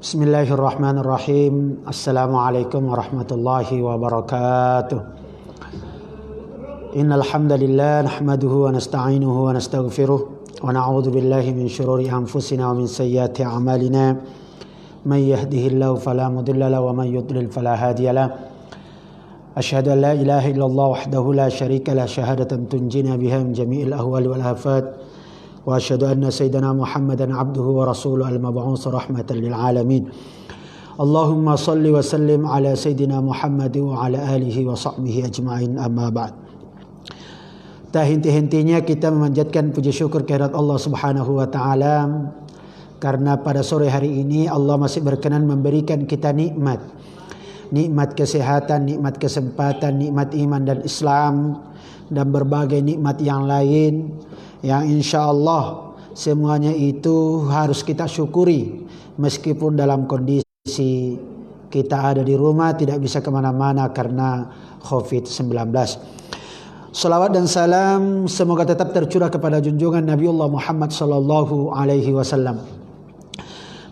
Bismillahirrahmanirrahim. Assalamualaikum warahmatullahi wabarakatuh. Innal hamdalillah nahmaduhu wa nasta'inuhu wa nastaghfiruh wa na'udzu billahi min shururi anfusina wa min sayyiati a'malina. May yahdihillahu fala mudilla lahu wa may yudlil fala hadiyalah. Asyhadu an la ilaha illallah wahdahu la syarika lah syahadatan tunjina biha min jami'il ahwali wal afat. Wa asyhadu anna sayyidana Muhammadan abduhu wa rasuluhu al-mab'uts rahmatan lil alamin. Allahumma salli wa sallim ala sayyidina Muhammad wa ala alihi wa sahbihi ajma'in, amma ba'd. Tak henti-hentinya kita memanjatkan puji syukur kehadirat Allah Subhanahu wa taala karena pada sore hari ini Allah masih berkenan memberikan kita nikmat kesehatan, nikmat kesempatan, nikmat iman dan Islam, dan berbagai nikmat yang lain yang insya Allah semuanya itu harus kita syukuri meskipun dalam kondisi kita ada di rumah, tidak bisa kemana-mana karena COVID-19. Salawat dan salam semoga tetap tercurah kepada junjungan Nabiullah Muhammad sallallahu alaihi wasallam,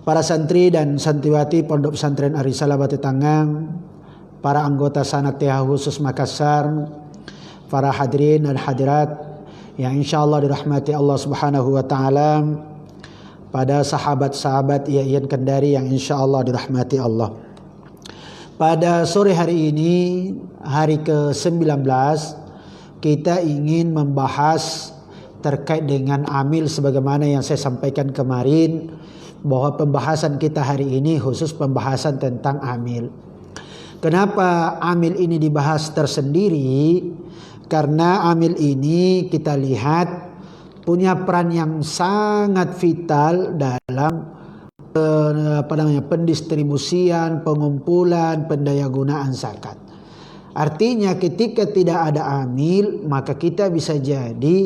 para santri dan santriwati Pondok Pesantren Ar-Risalah Batu Tanggang, para anggota Sanat TH khusus Makassar, para hadirin dan hadirat yang insyaallah dirahmati Allah Subhanahu wa taala, pada sahabat-sahabat IAIN Kendari yang insyaallah dirahmati Allah. Pada sore hari ini, hari ke-19, kita ingin membahas terkait dengan amil sebagaimana yang saya sampaikan kemarin, bahwa pembahasan kita hari ini khusus pembahasan tentang amil. Kenapa amil ini dibahas tersendiri? Karena amil ini kita lihat punya peran yang sangat vital dalam pendistribusian, pengumpulan, pendayagunaan zakat. Artinya ketika tidak ada amil, maka kita bisa jadi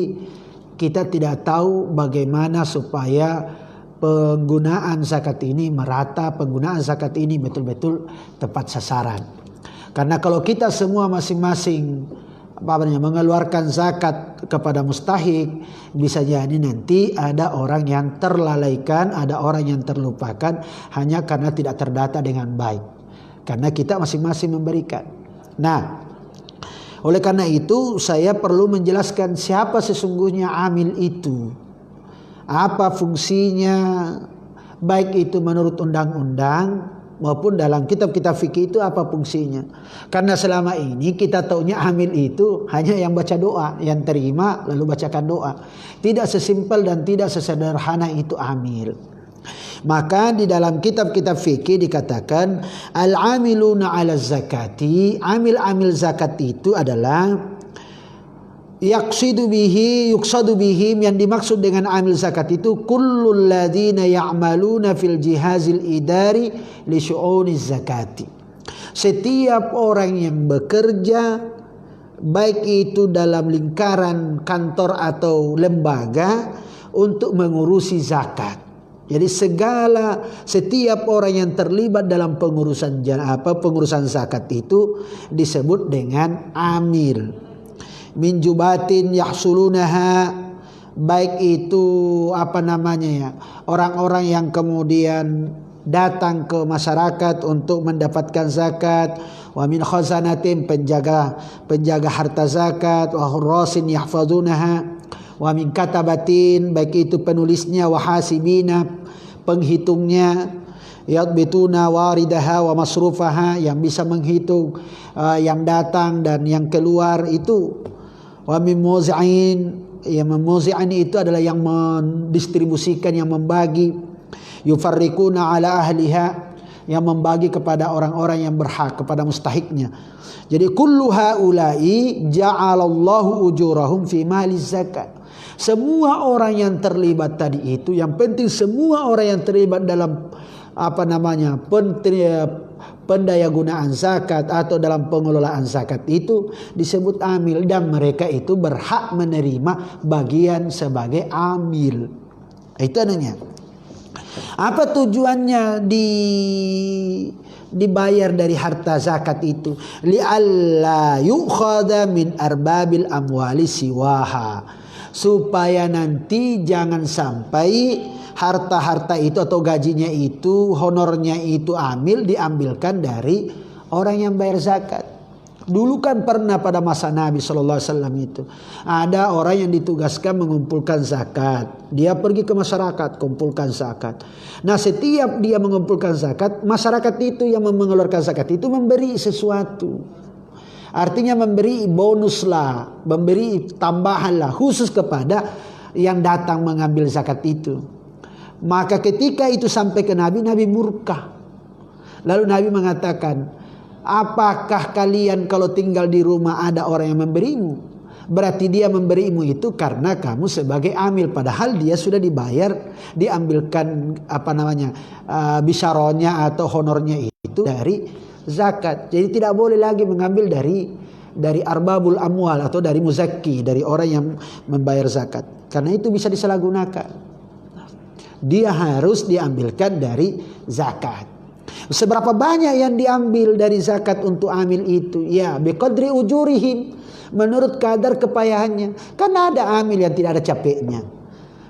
kita tidak tahu bagaimana supaya penggunaan zakat ini merata, penggunaan zakat ini betul-betul tepat sasaran. Karena kalau kita semua masing-masing mengeluarkan zakat kepada mustahik, bisa jadi nanti ada orang yang terlalaikan, ada orang yang terlupakan hanya karena tidak terdata dengan baik, karena kita masing-masing memberikan. Nah, oleh karena itu saya perlu menjelaskan siapa sesungguhnya amil itu, apa fungsinya, baik itu menurut undang-undang maupun dalam kitab-kitab fikih itu apa fungsinya. Karena selama ini kita taunya amil itu hanya yang baca doa, yang terima lalu bacakan doa. Tidak sesimpel dan tidak sesederhana itu amil. Maka di dalam kitab-kitab fikih dikatakan al-amiluna 'ala zakati, amil-amil zakat itu adalah yuqsadu bihim, yang dimaksud dengan amil zakat itu kullul ladzina ya'maluna fil jihazil idari li syu'uniz zakati. Setiap orang yang bekerja baik itu dalam lingkaran kantor atau lembaga untuk mengurusi zakat. Jadi setiap orang yang terlibat dalam pengurusan zakat itu disebut dengan amil. Min jubatin yahsulunaha, baik itu orang-orang yang kemudian datang ke masyarakat untuk mendapatkan zakat, wa min khazanatin, penjaga harta zakat, wa hurrasin yahfazunaha, wa min katabatin, baik itu penulisnya, wa hasibina, penghitungnya, yadbituna waridaha wa masrufaha, yang bisa menghitung yang datang dan yang keluar itu. Wa min muzi'in, yang memuzi'in itu adalah yang mendistribusikan, yang membagi. Yufarriquna ala ahliha, yang membagi kepada orang-orang yang berhak, kepada mustahiknya. Jadi kullu haula'i ja'alallahu ujurahum fi mali zakat. Semua orang yang terlibat tadi itu, yang penting semua orang yang terlibat dalam pendayagunaan zakat atau dalam pengelolaan zakat itu disebut amil, dan mereka itu berhak menerima bagian sebagai amil. Itu adanya. Apa tujuannya dibayar dari harta zakat itu? Li'alla yu'khadha min arbabil amwali siwaha, supaya nanti jangan sampai harta-harta itu atau gajinya itu, honornya itu diambilkan dari orang yang bayar zakat. Dulu kan pernah pada masa Nabi SAW itu ada orang yang ditugaskan mengumpulkan zakat. Dia pergi ke masyarakat kumpulkan zakat. Nah, setiap dia mengumpulkan zakat, masyarakat itu yang mengeluarkan zakat itu memberi sesuatu. Artinya memberi bonus lah, memberi tambahan lah khusus kepada yang datang mengambil zakat itu. Maka ketika itu sampai ke Nabi, Nabi murka. Lalu Nabi mengatakan, apakah kalian kalau tinggal di rumah ada orang yang memberimu? Berarti dia memberimu itu karena kamu sebagai amil. Padahal dia sudah dibayar, diambilkan bisaronya atau honornya itu dari zakat. Jadi tidak boleh lagi mengambil dari arbabul amwal atau dari muzakki, dari orang yang membayar zakat. Karena itu bisa disalahgunakan. Dia harus diambilkan dari zakat. Seberapa banyak yang diambil dari zakat untuk amil itu? Ya, biqadri ujurihim, menurut kadar kepayahannya. Karena ada amil yang tidak ada capeknya.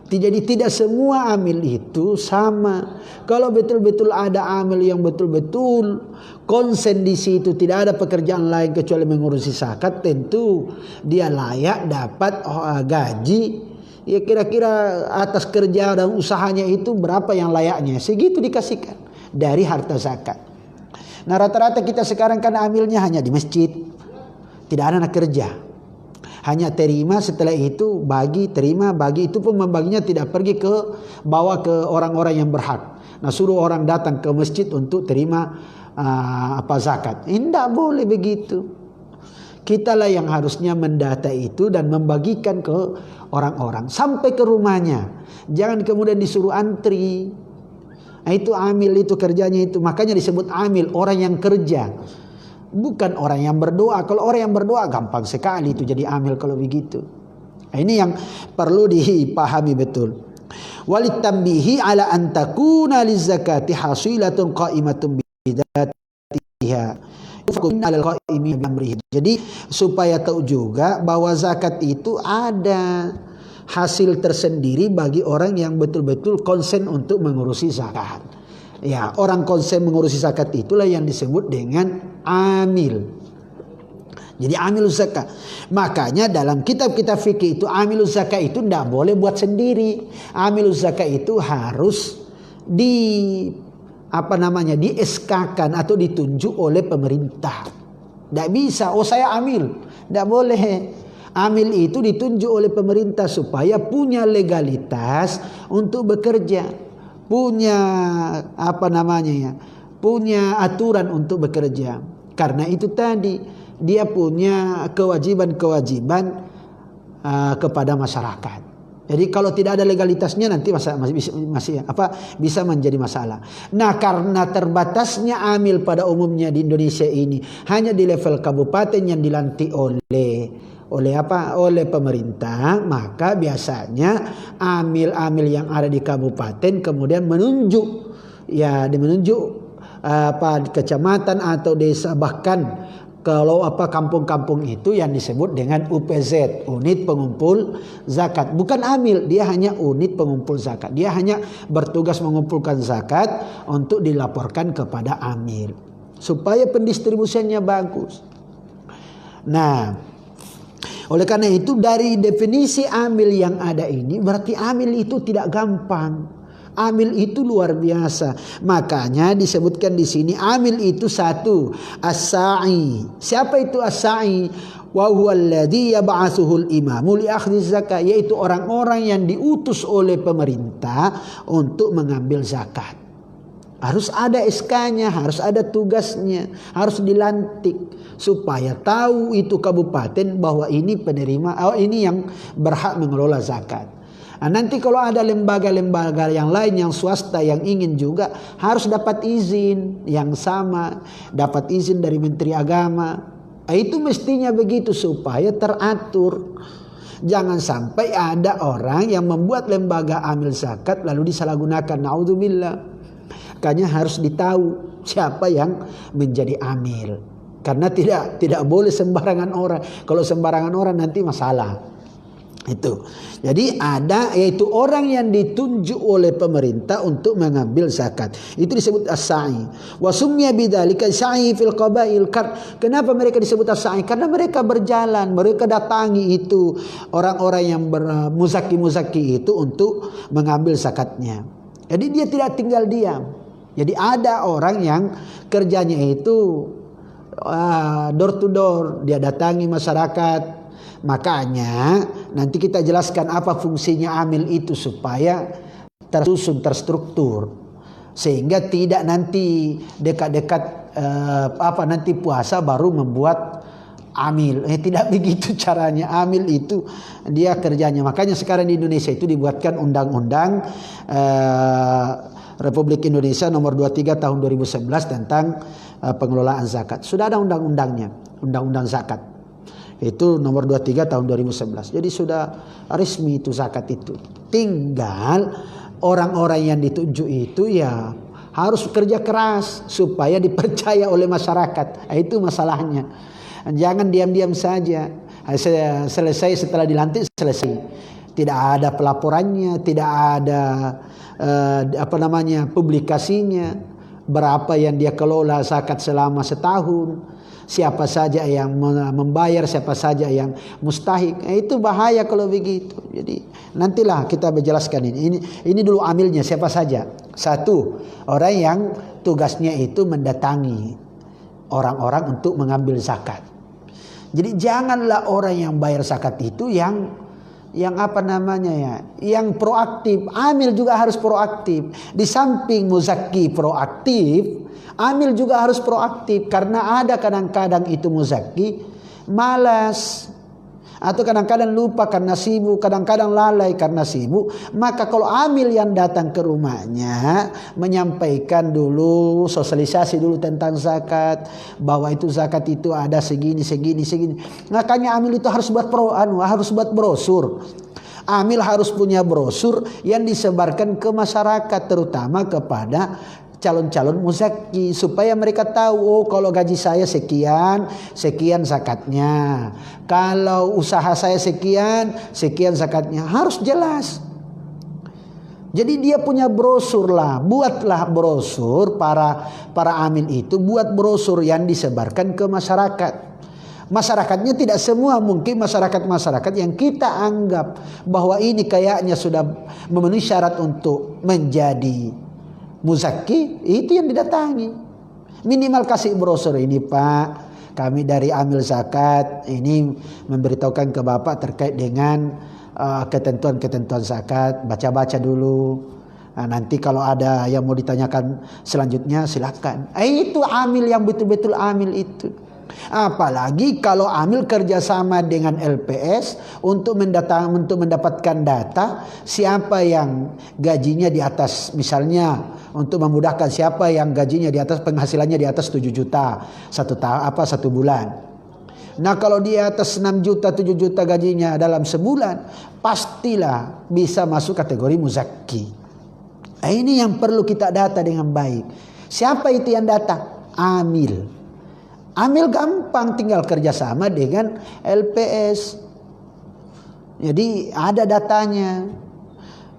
Jadi tidak semua amil itu sama. Kalau betul-betul ada amil yang betul-betul konsen di situ, tidak ada pekerjaan lain kecuali mengurusi zakat, tentu dia layak dapat gaji. Ya kira-kira atas kerja dan usahanya itu berapa yang layaknya, segitu dikasihkan dari harta zakat. Nah, rata-rata kita sekarang kan amilnya hanya di masjid, tidak ada anak kerja, hanya terima, setelah itu bagi, terima, bagi, itu pun membaginya tidak pergi bawa ke orang-orang yang berhak. Nah, suruh orang datang ke masjid untuk terima zakat. Tidak boleh begitu. Kitalah yang harusnya mendata itu dan membagikan ke orang-orang sampai ke rumahnya. Jangan kemudian disuruh antri. Nah, itu amil, itu kerjanya itu. Makanya disebut amil, orang yang kerja. Bukan orang yang berdoa. Kalau orang yang berdoa gampang sekali itu jadi amil kalau begitu. Nah, ini yang perlu dipahami betul. Walitambihi ala antakuna lizakati hasilatun qaimatun bidatiha. Jadi supaya tahu juga bahwa zakat itu ada hasil tersendiri bagi orang yang betul-betul konsen untuk mengurusi zakat. Ya, orang konsen mengurusi zakat itulah yang disebut dengan amil. Jadi amiluz zakat. Makanya dalam kitab-kitab fikih itu amiluz zakat itu tidak boleh buat sendiri. Amiluz zakat itu harus di-SK-kan atau ditunjuk oleh pemerintah. Tidak bisa, saya amil. Tidak boleh. Amil itu ditunjuk oleh pemerintah supaya punya legalitas untuk bekerja. Punya punya aturan untuk bekerja. Karena itu tadi dia punya kewajiban-kewajiban kepada masyarakat. Jadi kalau tidak ada legalitasnya nanti bisa menjadi masalah. Nah, karena terbatasnya amil pada umumnya di Indonesia ini hanya di level kabupaten yang dilantik oleh pemerintah, maka biasanya amil-amil yang ada di kabupaten kemudian menunjuk kecamatan atau desa, bahkan kalau kampung-kampung itu yang disebut dengan UPZ, unit pengumpul zakat. Bukan amil, dia hanya unit pengumpul zakat. Dia hanya bertugas mengumpulkan zakat untuk dilaporkan kepada amil supaya pendistribusiannya bagus. Nah, oleh karena itu dari definisi amil yang ada ini, berarti amil itu tidak gampang. Amil itu luar biasa. Makanya disebutkan di sini amil itu satu, as-sa'i. Siapa itu as-sa'i? Wa huwa alladhi yab'atsuhul imamu li akhdhi zakat, yaitu orang-orang yang diutus oleh pemerintah untuk mengambil zakat. Harus ada SK-nya, harus ada tugasnya, harus dilantik supaya tahu itu kabupaten bahwa ini penerima, ini yang berhak mengelola zakat. Nah, nanti kalau ada lembaga-lembaga yang lain yang swasta yang ingin juga harus dapat izin yang sama, dapat izin dari Menteri Agama. Nah, itu mestinya begitu supaya teratur. Jangan sampai ada orang yang membuat lembaga amil zakat lalu disalahgunakan. Naudzubillah. Makanya harus ditahu siapa yang menjadi amil. Karena tidak boleh sembarangan orang. Kalau sembarangan orang nanti masalah. Itu. Jadi ada yaitu orang yang ditunjuk oleh pemerintah untuk mengambil zakat. Itu disebut as-sa'i. Wa summiya bidzalika sa'i fil qabail. Kenapa mereka disebut as-sa'i? Karena mereka berjalan, mereka datangi itu orang-orang yang muzaki itu untuk mengambil zakatnya. Jadi dia tidak tinggal diam. Jadi ada orang yang kerjanya itu door to door, dia datangi masyarakat. Makanya nanti kita jelaskan apa fungsinya amil itu supaya tersusun, terstruktur, sehingga tidak nanti dekat-dekat nanti puasa baru membuat amil. Tidak begitu caranya. Amil itu dia kerjanya. Makanya sekarang di Indonesia itu dibuatkan undang-undang Republik Indonesia nomor 23 tahun 2011 tentang pengelolaan zakat. Sudah ada undang-undangnya, undang-undang zakat. Itu nomor 23 tahun 2011. Jadi sudah resmi itu zakat itu. Tinggal orang-orang yang ditunjuk itu ya harus kerja keras supaya dipercaya oleh masyarakat. Itu masalahnya. Jangan diam-diam saja. Selesai setelah dilantik selesai. Tidak ada pelaporannya, tidak ada publikasinya. Berapa yang dia kelola zakat selama setahun. Siapa saja yang membayar, siapa saja yang mustahik. Itu bahaya kalau begitu. Jadi nantilah kita menjelaskan ini. Ini dulu amilnya siapa saja. Satu, orang yang tugasnya itu mendatangi orang-orang untuk mengambil zakat. Jadi janganlah orang yang bayar zakat itu yang proaktif. Amil juga harus proaktif. Di samping muzaki proaktif, amil juga harus proaktif. Karena ada kadang-kadang itu muzaki malas, atau kadang-kadang lupa karena sibuk, kadang-kadang lalai karena sibuk. Maka kalau amil yang datang ke rumahnya menyampaikan dulu, sosialisasi dulu tentang zakat, bahwa itu zakat itu ada segini. Makanya amil itu harus buat brosur. Amil harus punya brosur yang disebarkan ke masyarakat, terutama kepada calon-calon muzaki, supaya mereka tahu, kalau gaji saya sekian zakatnya. Kalau usaha saya sekian zakatnya. Harus jelas. Jadi dia punya brosur lah. Buatlah brosur para amil itu, buat brosur yang disebarkan ke masyarakat. Masyarakatnya tidak semua, mungkin masyarakat yang kita anggap bahwa ini kayaknya sudah memenuhi syarat untuk menjadi muzaki, itu yang didatangi. Minimal kasih brosur, ini Pak, kami dari amil zakat, ini memberitahukan ke Bapak terkait dengan ketentuan-ketentuan zakat. Baca-baca dulu. Nah, nanti kalau ada yang mau ditanyakan selanjutnya silakan. Itu amil yang betul-betul amil itu. Apalagi kalau amil kerjasama dengan LPS untuk mendapatkan data siapa yang gajinya di atas, misalnya untuk memudahkan, siapa yang gajinya di atas, penghasilannya di atas 7 juta satu bulan. Nah kalau di atas 6 juta 7 juta gajinya dalam sebulan, pastilah bisa masuk kategori muzaki. Ini yang perlu kita data dengan baik. Siapa itu yang data? Amil. Amil gampang, tinggal kerjasama dengan LPS. Jadi ada datanya.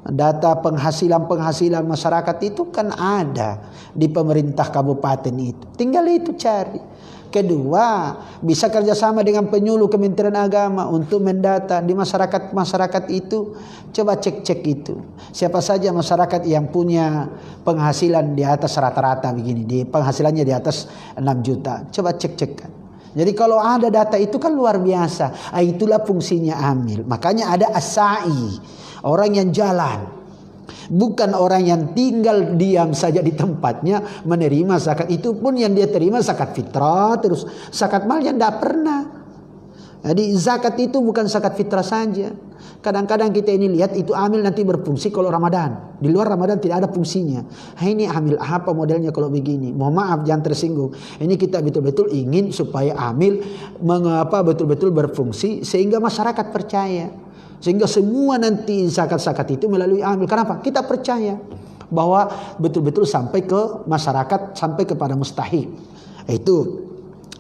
Data penghasilan masyarakat itu kan ada di pemerintah kabupaten itu. Tinggal itu cari. Kedua, bisa kerjasama dengan penyuluh Kementerian Agama untuk mendata di masyarakat itu. Coba cek itu. Siapa saja masyarakat yang punya penghasilan di atas rata-rata begini, penghasilannya di atas 6 juta. Coba cek-cekkan. Jadi kalau ada data itu kan luar biasa. Itulah fungsinya amil. Makanya ada as-sa'i, orang yang jalan. Bukan orang yang tinggal diam saja di tempatnya menerima zakat. Itu pun yang dia terima zakat fitrah, terus zakat mal yang tidak pernah. Jadi zakat itu bukan zakat fitrah saja. Kadang-kadang kita ini lihat itu amil nanti berfungsi kalau Ramadan. Di luar Ramadan tidak ada fungsinya. Ini amil apa modelnya kalau begini? Mohon maaf, jangan tersinggung. Ini kita betul-betul ingin supaya amil betul-betul berfungsi sehingga masyarakat percaya. Sehingga semua nanti zakat-zakat itu melalui amil. Kenapa? Kita percaya bahwa betul-betul sampai ke masyarakat, sampai kepada mustahik. Itu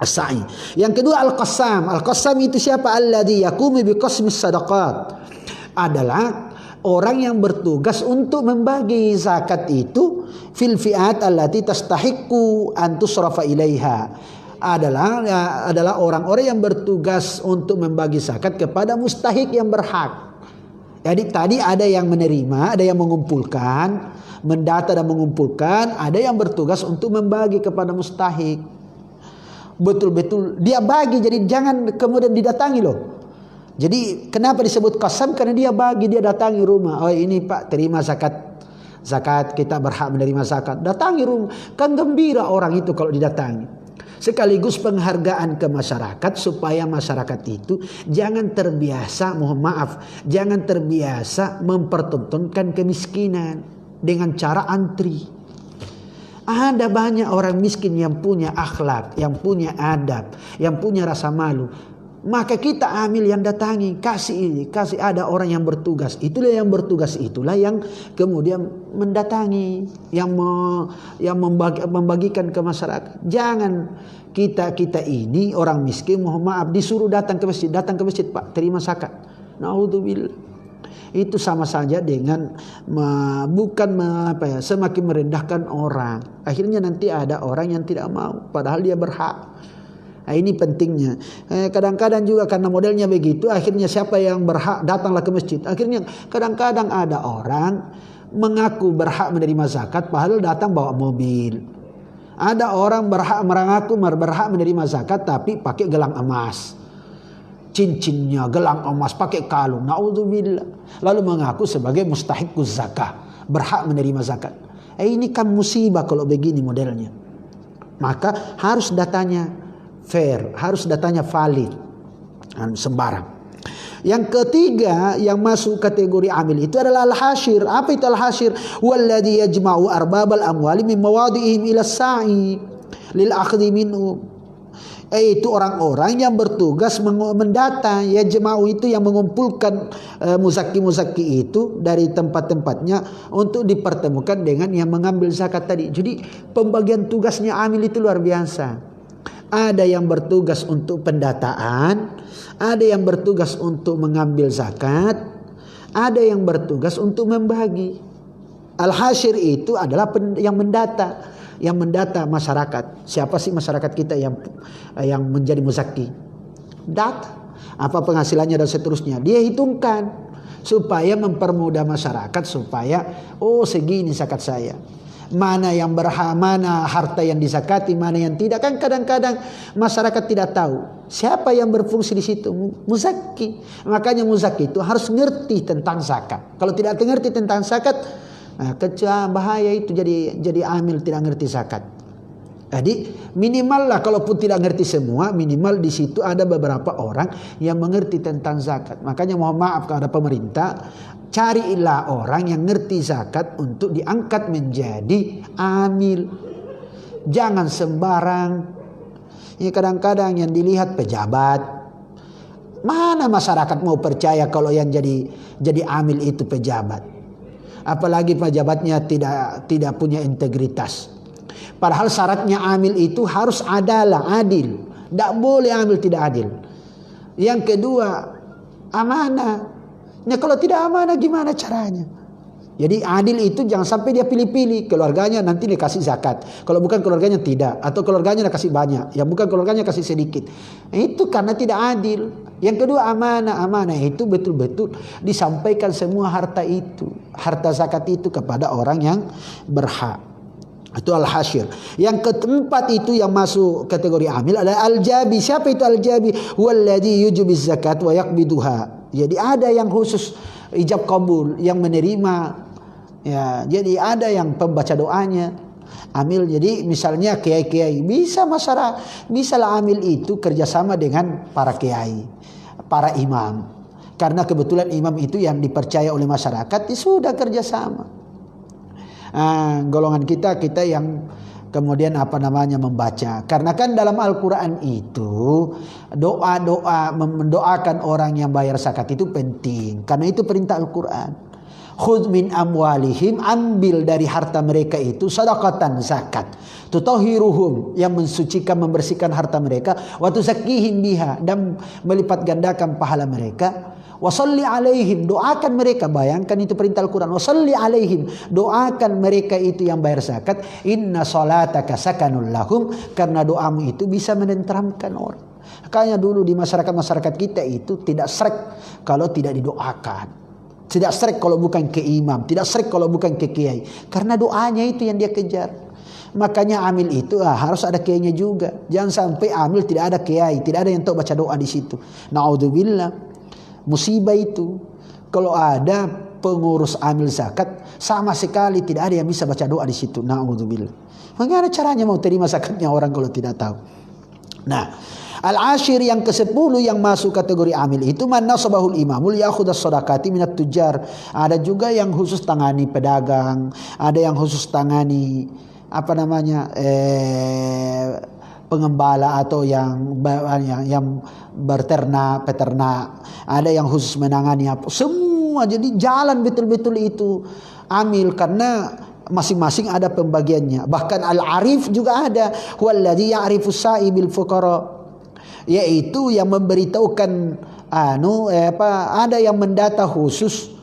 as-sa'i. Yang kedua al-qassam. Al-qassam itu siapa? Alladzi yaqumu biqasmis sadaqat. adalah orang yang bertugas untuk membagi zakat itu fil fi'at allati tastahiqqu an tusrafa ilaiha, adalah orang-orang yang bertugas untuk membagi zakat kepada mustahik yang berhak. Jadi tadi ada yang menerima, ada yang mengumpulkan, mendata dan mengumpulkan, ada yang bertugas untuk membagi kepada mustahik. Betul-betul dia bagi, jadi jangan kemudian didatangi loh. Jadi kenapa disebut qasam? Karena dia bagi, dia datangi rumah. Oh ini Pak, terima zakat kita berhak menerima zakat. Datangi rumah, kan gembira orang itu kalau didatangi. Sekaligus penghargaan ke masyarakat supaya masyarakat itu jangan terbiasa, mohon maaf, jangan terbiasa mempertontonkan kemiskinan dengan cara antri. Ada banyak orang miskin yang punya akhlak, yang punya adab, yang punya rasa malu. Maka kita ambil yang datangi, kasih ada orang yang bertugas. Itulah yang bertugas, itulah yang kemudian mendatangi, yang membagikan ke masyarakat. Jangan kita ini orang miskin, mohon maaf, disuruh datang ke masjid, Pak, terima zakat. Naudzubillah. Itu sama saja dengan semakin merendahkan orang. Akhirnya nanti ada orang yang tidak mau, padahal dia berhak. Nah, ini pentingnya. Kadang-kadang juga karena modelnya begitu, akhirnya siapa yang berhak datanglah ke masjid. Akhirnya kadang-kadang ada orang mengaku berhak menerima zakat, padahal datang bawa mobil. Ada orang mengaku berhak menerima zakat, tapi pakai gelang emas, cincinnya gelang emas, pakai kalung. Naudzubillah. Lalu mengaku sebagai mustahiquz zakah, berhak menerima zakat. Ini kan musibah kalau begini modelnya. Maka harus datanya fair, harus datanya valid, sembarang. Yang ketiga yang masuk kategori amil itu adalah al-hashir. Apa itu al-hashir? Walladhi yajma'u arbabal amwali min mawadi'ihim ila sa'i lil akhdhi minhu. Itu orang-orang yang bertugas mendata. Yajma'u itu yang mengumpulkan muzaki itu dari tempat-tempatnya untuk dipertemukan dengan yang mengambil zakat tadi. Jadi pembagian tugasnya amil itu luar biasa. Ada yang bertugas untuk pendataan, ada yang bertugas untuk mengambil zakat, ada yang bertugas untuk membagi. Al-hashir itu adalah yang mendata masyarakat. Siapa sih masyarakat kita yang menjadi muzaki? Data, apa penghasilannya dan seterusnya. Dia hitungkan supaya mempermudah masyarakat supaya segini zakat saya. Mana yang berhak, mana harta yang dizakati, mana yang tidak. Kan kadang-kadang masyarakat tidak tahu siapa yang berfungsi di situ. Muzaki. Makanya muzaki itu harus ngerti tentang zakat. Kalau tidak mengerti tentang zakat, bahaya itu jadi amil tidak ngerti zakat. Jadi minimal lah, kalaupun tidak ngerti semua, minimal di situ ada beberapa orang yang mengerti tentang zakat. Makanya mohon maaf kepada pemerintah, carilah orang yang ngerti zakat untuk diangkat menjadi amil. Jangan sembarang. Ini kadang-kadang yang dilihat pejabat. Mana masyarakat mau percaya kalau yang jadi amil itu pejabat? Apalagi pejabatnya tidak punya integritas. Padahal syaratnya amil itu harus adil. Tidak boleh amil tidak adil. Yang kedua, amanah. Nah, kalau tidak amanah gimana caranya? Jadi adil itu jangan sampai dia pilih-pilih. Keluarganya nanti dikasih zakat, kalau bukan keluarganya tidak. Atau keluarganya dikasih banyak, yang bukan keluarganya kasih sedikit. Itu karena tidak adil. Yang kedua amanah. Amanah itu betul-betul disampaikan semua harta zakat itu kepada orang yang berhak. Itu al-hashir. Yang keempat itu yang masuk kategori amil adalah al-jabi. Siapa itu al-jabi? Walladhi yujibiz zakat wa yakbiduha. Jadi ada yang khusus ijab kabul, yang menerima. Ya, jadi ada yang pembaca doanya. Amil, jadi misalnya kiai-kiai, bisalah amil itu kerjasama dengan para kiai, para imam. Karena kebetulan imam itu yang dipercaya oleh masyarakat, ya sudah kerjasama. Golongan kita yang kemudian membaca. Karena kan dalam Al-Quran itu doa-doa mendoakan orang yang bayar zakat itu penting. Karena itu perintah Al-Quran. Khudh min amwalihim, ambil dari harta mereka itu sadaqatan zakat. Tutahhiruhum, yang mensucikan, membersihkan harta mereka. Wa tuzakkihim biha, dan melipat gandakan pahala mereka. Wasalli alaihim, doakan mereka. Bayangkan itu perintah Al-Quran. Wasalli alaihim, doakan mereka itu yang bayar zakat. Inna salataka sakanul lahum, karena doamu itu bisa menenteramkan orang. Makanya dulu di masyarakat kita itu tidak srek kalau tidak didoakan. Tidak srek kalau bukan ke imam, tidak srek kalau bukan ke kiai. Karena doanya itu yang dia kejar. Makanya amil itu harus ada kiainya juga. Jangan sampai amil tidak ada kiai, tidak ada yang tahu baca doa di situ. Naudzubillah. Musibah itu. Kalau ada pengurus amil zakat, sama sekali tidak ada yang bisa baca doa di situ. Naudzubillah. Bagaimana caranya mau terima zakatnya orang kalau tidak tahu? Nah, al-ashir yang ke-10 yang masuk kategori amil itu man nasabahul imamul ya'khudus shadaqati minat tujar. Ada juga yang khusus tangani pedagang, ada yang khusus tangani pengembala atau yang berternak, peternak, ada yang khusus menangani apa. Semua jadi jalan betul-betul itu amil karena masing-masing ada pembagiannya. Bahkan al-arif juga ada, huwallazi ya'rifus sa'ibil fuqara, yaitu yang memberitahukan ada yang mendata khusus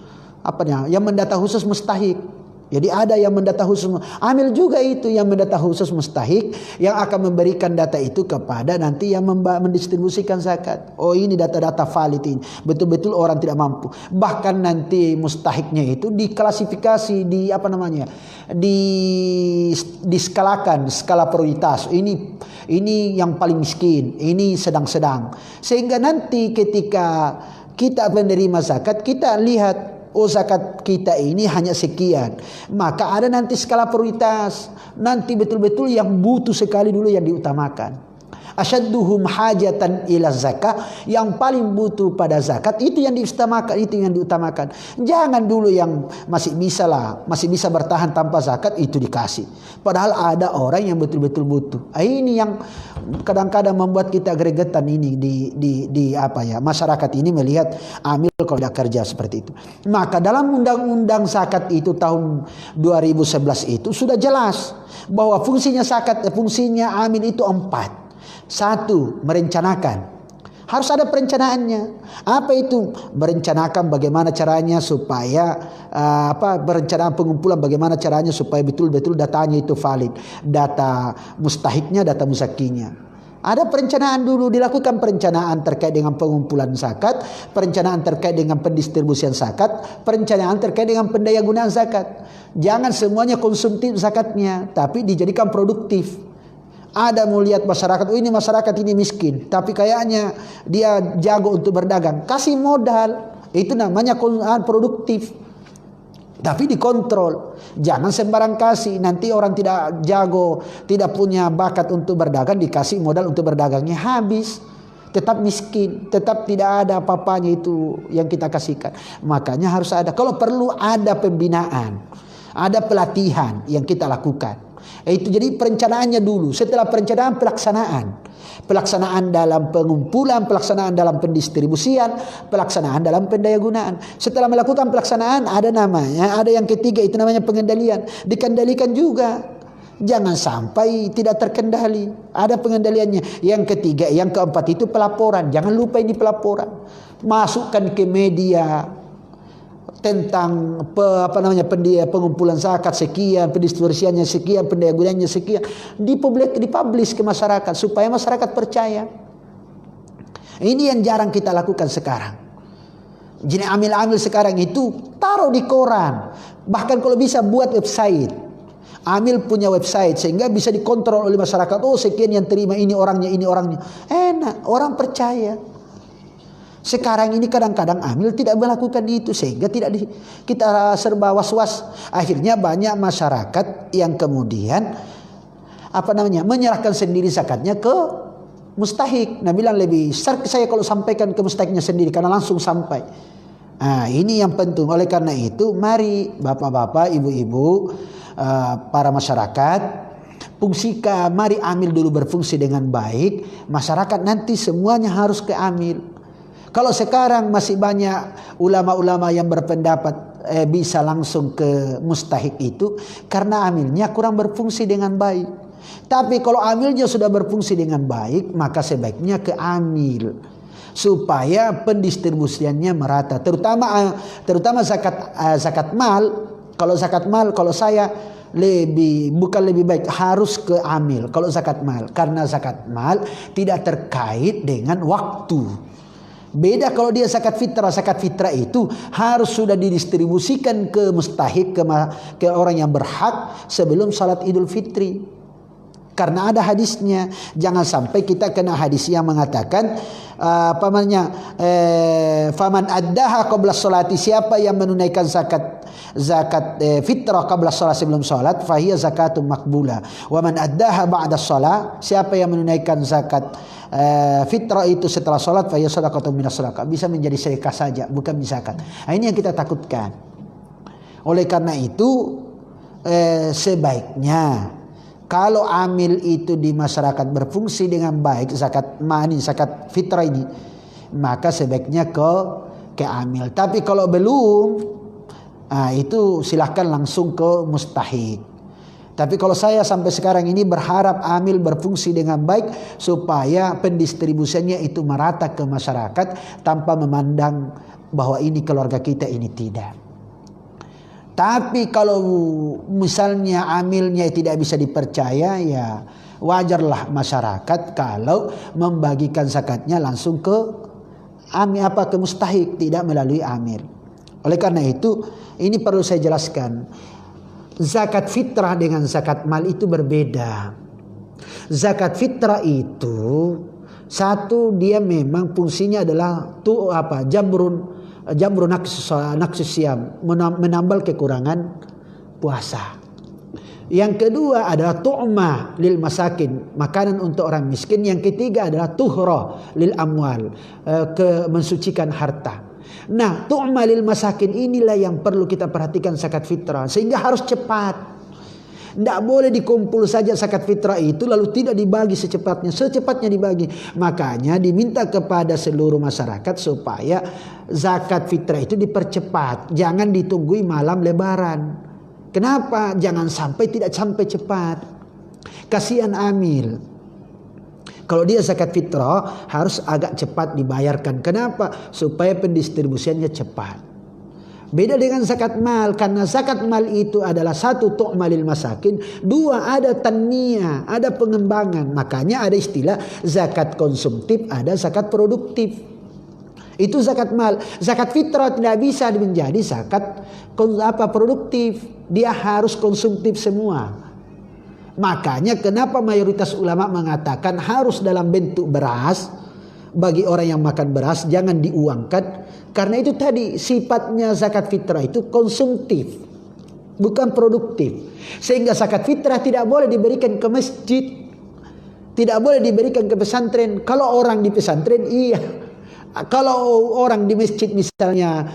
yang mendata khusus mustahik. Jadi ada yang mendata khusus amil juga itu yang mendata khusus mustahik, yang akan memberikan data itu kepada nanti yang mendistribusikan zakat. Oh, ini data-data valid ini, betul-betul orang tidak mampu. Bahkan nanti mustahiknya itu diklasifikasi diskalakan skala prioritas. Ini yang paling miskin, ini sedang-sedang. Sehingga nanti ketika kita menerima zakat, kita lihat, oh zakat kita ini hanya sekian. Maka ada nanti skala prioritas. Nanti betul-betul yang butuh sekali dulu yang diutamakan. Asyadduhum hajatan ila zakah, yang paling butuh pada zakat itu yang diutamakan, Jangan dulu yang masih bisa bertahan tanpa zakat itu dikasih. Padahal ada orang yang betul-betul butuh. Ini yang kadang-kadang membuat kita gregetan ini di masyarakat ini melihat amil kalau tidak kerja seperti itu. Maka dalam undang-undang zakat itu tahun 2011 itu sudah jelas bahwa fungsinya amil itu 4. 1, merencanakan. Harus ada perencanaannya. Apa itu? Merencanakan bagaimana caranya supaya perencanaan pengumpulan, bagaimana caranya supaya betul-betul datanya itu valid. Data mustahiknya, data muzakinya. Ada perencanaan dulu, dilakukan perencanaan terkait dengan pengumpulan zakat, perencanaan terkait dengan pendistribusian zakat, perencanaan terkait dengan pendaya gunaan zakat. Jangan semuanya konsumtif zakatnya, tapi dijadikan produktif. Ada mau lihat masyarakat, ini masyarakat ini miskin, tapi kayaknya dia jago untuk berdagang. Kasih modal, itu namanya produktif. Tapi dikontrol. Jangan sembarang kasih, nanti orang tidak jago, tidak punya bakat untuk berdagang, dikasih modal untuk berdagangnya habis. Tetap miskin, tetap tidak ada apa-apanya itu yang kita kasihkan. Makanya harus ada, kalau perlu ada pembinaan, ada pelatihan yang kita lakukan. Itu jadi perencanaannya dulu. Setelah perencanaan, pelaksanaan dalam pengumpulan, pelaksanaan dalam pendistribusian, pelaksanaan dalam pendayagunaan. Setelah melakukan pelaksanaan, ada yang ketiga itu namanya pengendalian. Dikendalikan juga. Jangan sampai tidak terkendali. Ada pengendaliannya. Yang ketiga, yang keempat itu pelaporan. Jangan lupa ini pelaporan. Masukkan ke media tentang pengumpulan zakat sekian, pendistribusiannya sekian, pendayagunanya sekian, dipublish ke masyarakat supaya masyarakat percaya. Ini yang jarang kita lakukan sekarang. Jadi amil-amil sekarang itu taruh di koran, bahkan kalau bisa buat website. Amil punya website sehingga bisa dikontrol oleh masyarakat. Oh, sekian yang terima, ini orangnya. Enak, orang percaya. Sekarang ini kadang-kadang amil tidak melakukan itu sehingga kita serba was-was. Akhirnya banyak masyarakat yang kemudian menyerahkan sendiri zakatnya ke mustahik. Nah, bilang lebih syak saya kalau sampaikan ke mustahiknya sendiri karena langsung sampai. Nah, ini yang penting. Oleh karena itu, mari bapak-bapak, ibu-ibu, para masyarakat, mari amil dulu berfungsi dengan baik. Masyarakat nanti semuanya harus ke amil. Kalau sekarang masih banyak ulama-ulama yang berpendapat bisa langsung ke mustahik itu karena amilnya kurang berfungsi dengan baik. Tapi kalau amilnya sudah berfungsi dengan baik, maka sebaiknya ke amil. supaya pendistribusiannya merata, terutama zakat mal. Kalau zakat mal, kalau saya bukan lebih baik harus ke amil kalau zakat mal, karena zakat mal tidak terkait dengan waktu. Beda kalau dia zakat fitrah. Zakat fitrah itu harus sudah didistribusikan ke mustahik, ke orang yang berhak sebelum salat Idul Fitri. Karena ada hadisnya. Jangan sampai kita kena hadis yang mengatakan faman addaha qabla sholati, siapa yang menunaikan zakat fitrah qabla sholat, sebelum sholat, fahiya zakatun makbula. Wa man addaha ba'da sholat, siapa yang menunaikan zakat fitrah itu setelah sholat, fahiya sadaqatun minas sadaqah, bisa menjadi sedekah saja, bukan zakat. Nah, ini yang kita takutkan. Oleh karena itu sebaiknya kalau amil itu di masyarakat berfungsi dengan baik, zakat fitrah ini, maka sebaiknya ke amil. Tapi kalau belum, itu silahkan langsung ke mustahik. Tapi kalau saya sampai sekarang ini berharap amil berfungsi dengan baik supaya pendistribusiannya itu merata ke masyarakat tanpa memandang bahwa ini keluarga kita, ini tidak. Tapi kalau misalnya amilnya tidak bisa dipercaya, ya wajarlah masyarakat kalau membagikan zakatnya langsung ke ke mustahik, tidak melalui amil. Oleh karena itu, ini perlu saya jelaskan. Zakat fitrah dengan zakat mal itu berbeda. Zakat fitrah itu satu, dia memang fungsinya adalah jamrun naqsus siyam, menambal kekurangan puasa. Yang kedua adalah tu'mah lil masakin, makanan untuk orang miskin. Yang ketiga adalah tuhra lil amwal, mensucikan harta. Nah, tu'mah lil masakin inilah yang perlu kita perhatikan zakat fitrah, sehingga harus cepat. Tidak boleh dikumpul saja zakat fitrah itu lalu tidak dibagi secepatnya dibagi. Makanya diminta kepada seluruh masyarakat supaya zakat fitrah itu dipercepat, jangan ditunggui malam lebaran. Kenapa? Jangan sampai tidak sampai cepat. Kasihan amil. Kalau dia zakat fitrah harus agak cepat dibayarkan. Kenapa? Supaya pendistribusiannya cepat. Beda dengan zakat mal, karena zakat mal itu adalah satu, tu'malil masakin, dua, ada tanmiyah, ada pengembangan. Makanya ada istilah zakat konsumtif, ada zakat produktif. Itu zakat mal. Zakat fitrah tidak bisa menjadi zakat produktif, dia harus konsumtif semua. Makanya kenapa mayoritas ulama mengatakan harus dalam bentuk beras. Bagi orang yang makan beras jangan diuangkan, karena itu tadi sifatnya zakat fitrah itu konsumtif, bukan produktif. Sehingga zakat fitrah tidak boleh diberikan ke masjid, tidak boleh diberikan ke pesantren. Kalau orang di pesantren iya, kalau orang di masjid misalnya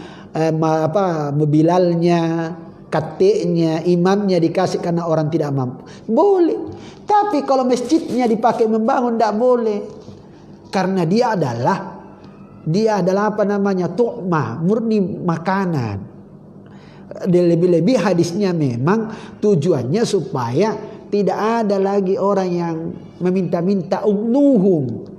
mobilalnya, kateknya, imamnya dikasih karena orang tidak mampu, boleh. Tapi kalau masjidnya dipakai membangun, tidak boleh. Karena dia adalah tu'mah, murni makanan. Lebih-lebih hadisnya memang tujuannya supaya tidak ada lagi orang yang meminta-minta ugnuhum.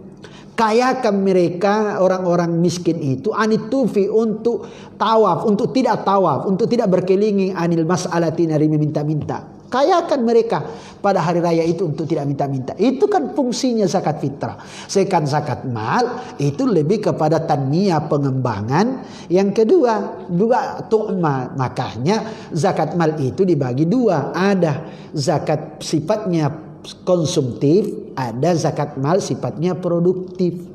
Kayakan mereka orang-orang miskin itu anitufi untuk tawaf, untuk tidak berkelinging anil mas'alati, dari meminta-minta. Kayakan mereka pada hari raya itu untuk tidak minta-minta. Itu kan fungsinya zakat fitrah. Sedangkan zakat mal itu lebih kepada tanmiyah, pengembangan. Yang kedua tu'mah. Makanya zakat mal itu dibagi dua. Ada zakat sifatnya konsumtif, ada zakat mal sifatnya produktif.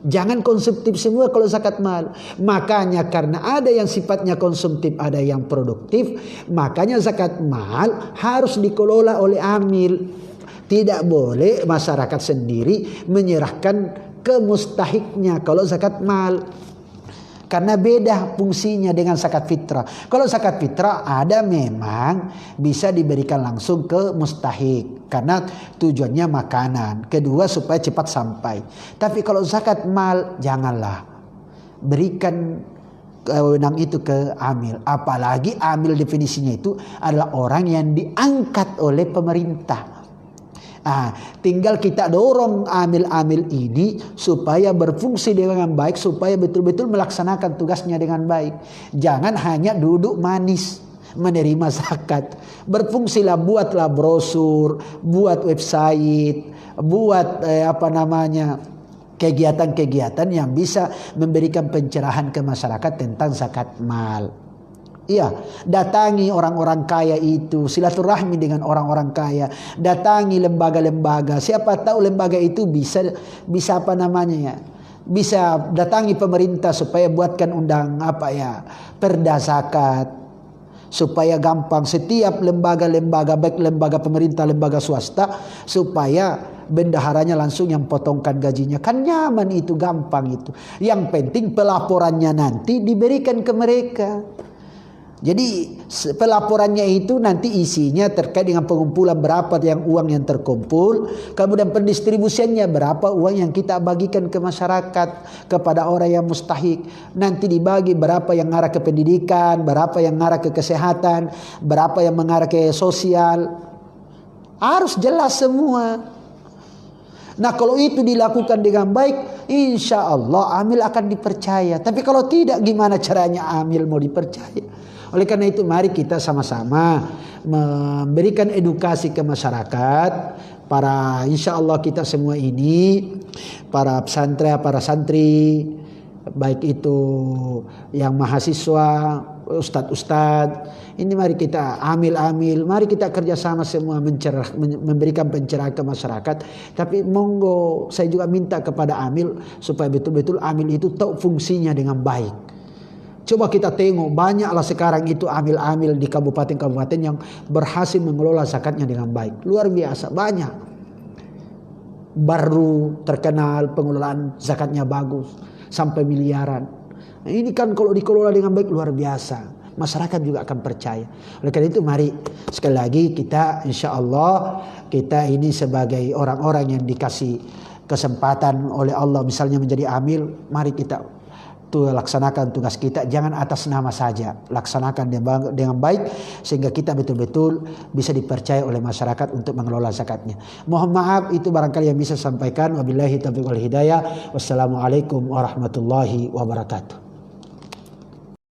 Jangan konsumtif semua kalau zakat mal. Makanya karena ada yang sifatnya konsumtif, ada yang produktif, makanya zakat mal harus dikelola oleh amil. Tidak boleh masyarakat sendiri menyerahkan ke mustahiknya kalau zakat mal. Karena beda fungsinya dengan zakat fitrah. Kalau zakat fitrah ada memang bisa diberikan langsung ke mustahik, karena tujuannya makanan. Kedua supaya cepat sampai. Tapi kalau zakat mal janganlah berikan wewenang itu ke amil. Apalagi amil definisinya itu adalah orang yang diangkat oleh pemerintah. Tinggal kita dorong amil-amil ini supaya berfungsi dengan baik, supaya betul-betul melaksanakan tugasnya dengan baik. Jangan hanya duduk manis menerima zakat. Berfungsilah, buatlah brosur, buat website, buat kegiatan-kegiatan yang bisa memberikan pencerahan ke masyarakat tentang zakat mal. Iya, datangi orang-orang kaya itu, silaturahmi dengan orang-orang kaya, datangi lembaga-lembaga. Siapa tahu lembaga itu bisa bisa datangi pemerintah supaya buatkan perda zakat, supaya gampang setiap lembaga-lembaga, baik lembaga pemerintah, lembaga swasta, supaya bendaharanya langsung yang potongkan gajinya. Kan nyaman itu, gampang itu. Yang penting pelaporannya nanti diberikan ke mereka. Jadi pelaporannya itu nanti isinya terkait dengan pengumpulan berapa uang yang terkumpul, kemudian pendistribusiannya berapa uang yang kita bagikan ke masyarakat, kepada orang yang mustahik. Nanti dibagi berapa yang mengarah ke pendidikan, berapa yang mengarah ke kesehatan, berapa yang mengarah ke sosial. Harus jelas semua. Nah, kalau itu dilakukan dengan baik, insya Allah amil akan dipercaya. Tapi kalau tidak, gimana caranya amil mau dipercaya? Oleh karena itu, mari kita sama-sama memberikan edukasi ke masyarakat. Insya Allah kita semua ini, para pesantren, para santri, baik itu yang mahasiswa, ustadz-ustadz, ini mari kita amil-amil, mari kita kerjasama semua memberikan pencerahan ke masyarakat. Tapi monggo saya juga minta kepada amil supaya betul-betul amil itu tahu fungsinya dengan baik. Coba kita tengok, banyaklah sekarang itu amil-amil di kabupaten-kabupaten yang berhasil mengelola zakatnya dengan baik. Luar biasa, banyak. Baru terkenal pengelolaan zakatnya bagus, sampai miliaran. Nah, ini kan kalau dikelola dengan baik luar biasa. Masyarakat juga akan percaya. Oleh karena itu mari sekali lagi kita insya Allah, kita ini sebagai orang-orang yang dikasih kesempatan oleh Allah misalnya menjadi amil, mari kita laksanakan tugas kita, jangan atas nama saja, laksanakan dengan baik sehingga kita betul-betul bisa dipercaya oleh masyarakat untuk mengelola zakatnya. Mohon maaf, itu barangkali yang bisa sampaikan. Wabillahi taufiq wal hidayah. Wassalamualaikum warahmatullahi wabarakatuh.